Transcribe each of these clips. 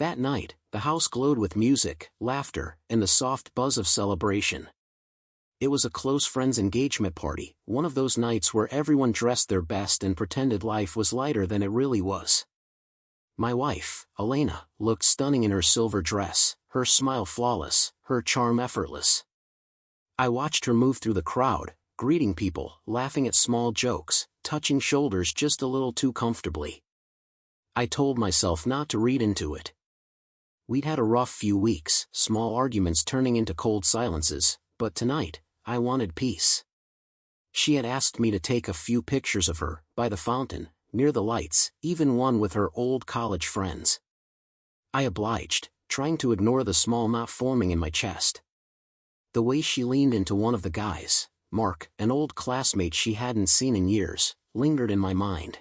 That night, the house glowed with music, laughter, and the soft buzz of celebration. It was a close friend's engagement party, one of those nights where everyone dressed their best and pretended life was lighter than it really was. My wife, Elena, looked stunning in her silver dress, her smile flawless, her charm effortless. I watched her move through the crowd, greeting people, laughing at small jokes, touching shoulders just a little too comfortably. I told myself not to read into it. We'd had a rough few weeks, small arguments turning into cold silences, but tonight, I wanted peace. She had asked me to take a few pictures of her, by the fountain, near the lights, even one with her old college friends. I obliged, trying to ignore the small knot forming in my chest. The way she leaned into one of the guys, Mark, an old classmate she hadn't seen in years, lingered in my mind.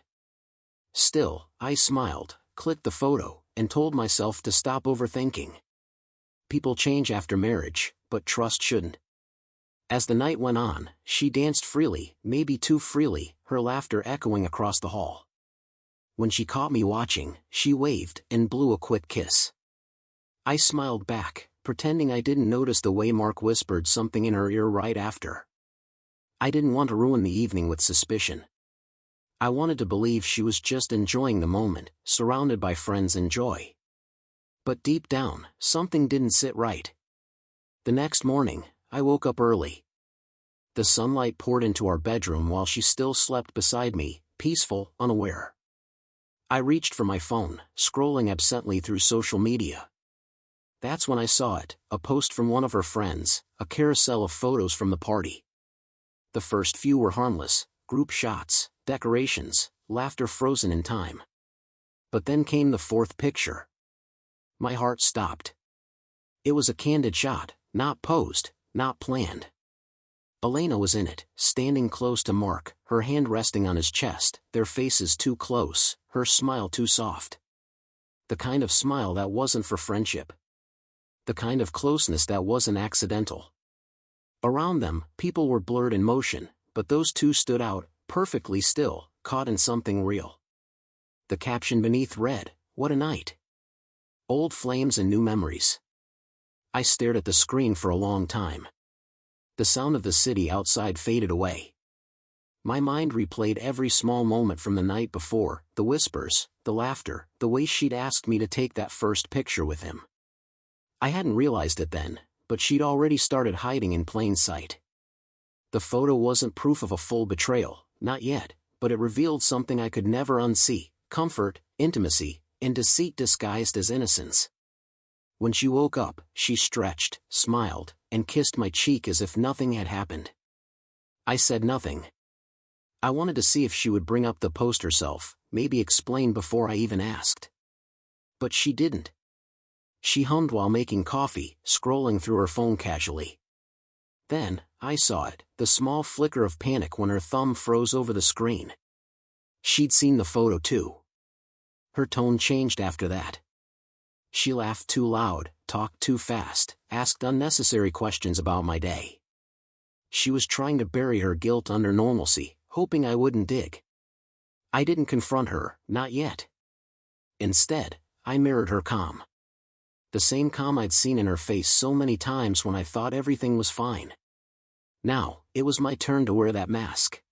Still, I smiled, clicked the photo, and told myself to stop overthinking. People change after marriage, but trust shouldn't. As the night went on, she danced freely, maybe too freely, her laughter echoing across the hall. When she caught me watching, she waved and blew a quick kiss. I smiled back, pretending I didn't notice the way Mark whispered something in her ear right after. I didn't want to ruin the evening with suspicion. I wanted to believe she was just enjoying the moment, surrounded by friends and joy. But deep down, something didn't sit right. The next morning, I woke up early. The sunlight poured into our bedroom while she still slept beside me, peaceful, unaware. I reached for my phone, scrolling absently through social media. That's when I saw it, a post from one of her friends, a carousel of photos from the party. The first few were harmless, group shots, decorations, laughter frozen in time. But then came the fourth picture. My heart stopped. It was a candid shot, not posed, not planned. Elena was in it, standing close to Mark, her hand resting on his chest, their faces too close, her smile too soft. The kind of smile that wasn't for friendship. The kind of closeness that wasn't accidental. Around them, people were blurred in motion, but those two stood out, perfectly still, caught in something real. The caption beneath read, "What a night. Old flames and new memories." I stared at the screen for a long time. The sound of the city outside faded away. My mind replayed every small moment from the night before, the whispers, the laughter, the way she'd asked me to take that first picture with him. I hadn't realized it then, but she'd already started hiding in plain sight. The photo wasn't proof of a full betrayal, not yet, but it revealed something I could never unsee: comfort, intimacy, and deceit disguised as innocence. When she woke up, she stretched, smiled, and kissed my cheek as if nothing had happened. I said nothing. I wanted to see if she would bring up the post herself, maybe explain before I even asked. But she didn't. She hummed while making coffee, scrolling through her phone casually. Then, I saw it, the small flicker of panic when her thumb froze over the screen. She'd seen the photo too. Her tone changed after that. She laughed too loud, talked too fast, asked unnecessary questions about my day. She was trying to bury her guilt under normalcy, hoping I wouldn't dig. I didn't confront her, not yet. Instead, I mirrored her calm. The same calm I'd seen in her face so many times when I thought everything was fine. Now, it was my turn to wear that mask.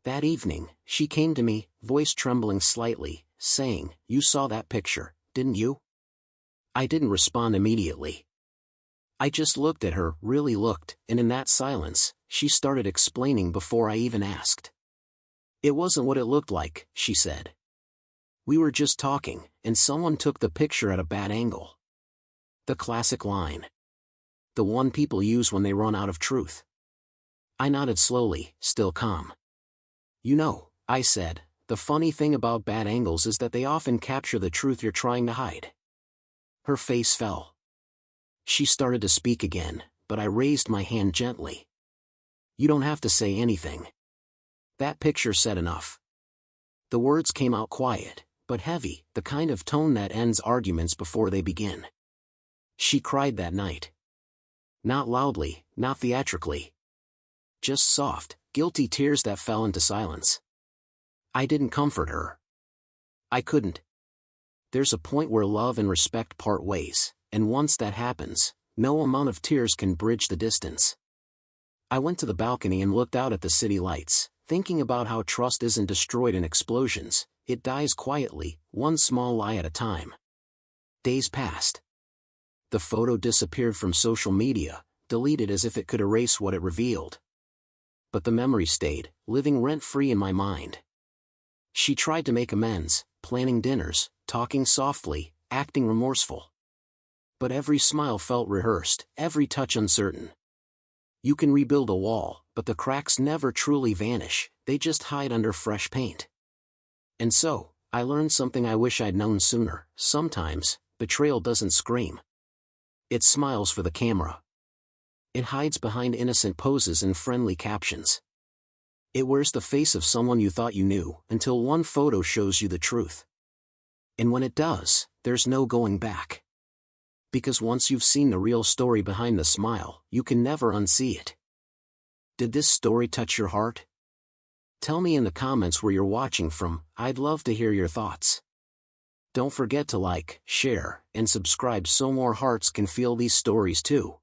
That evening, she came to me, voice trembling slightly, saying, "You saw that picture, didn't you?" I didn't respond immediately. I just looked at her, really looked, and in that silence, she started explaining before I even asked. "It wasn't what it looked like," she said. "We were just talking, and someone took the picture at a bad angle." The classic line. The one people use when they run out of truth. I nodded slowly, still calm. "You know," I said, "the funny thing about bad angles is that they often capture the truth you're trying to hide." Her face fell. She started to speak again, but I raised my hand gently. "You don't have to say anything. That picture said enough." The words came out quiet, but heavy, the kind of tone that ends arguments before they begin. She cried that night. Not loudly, not theatrically. Just soft, guilty tears that fell into silence. I didn't comfort her. I couldn't. There's a point where love and respect part ways, and once that happens, no amount of tears can bridge the distance. I went to the balcony and looked out at the city lights, thinking about how trust isn't destroyed in explosions, it dies quietly, one small lie at a time. Days passed. The photo disappeared from social media, deleted as if it could erase what it revealed. But the memory stayed, living rent-free in my mind. She tried to make amends, planning dinners, talking softly, acting remorseful. But every smile felt rehearsed, every touch uncertain. You can rebuild a wall, but the cracks never truly vanish, they just hide under fresh paint. And so, I learned something I wish I'd known sooner. Sometimes, betrayal doesn't scream. It smiles for the camera. It hides behind innocent poses and friendly captions. It wears the face of someone you thought you knew, until one photo shows you the truth. And when it does, there's no going back. Because once you've seen the real story behind the smile, you can never unsee it. Did this story touch your heart? Tell me in the comments where you're watching from, I'd love to hear your thoughts. Don't forget to like, share, and subscribe so more hearts can feel these stories too.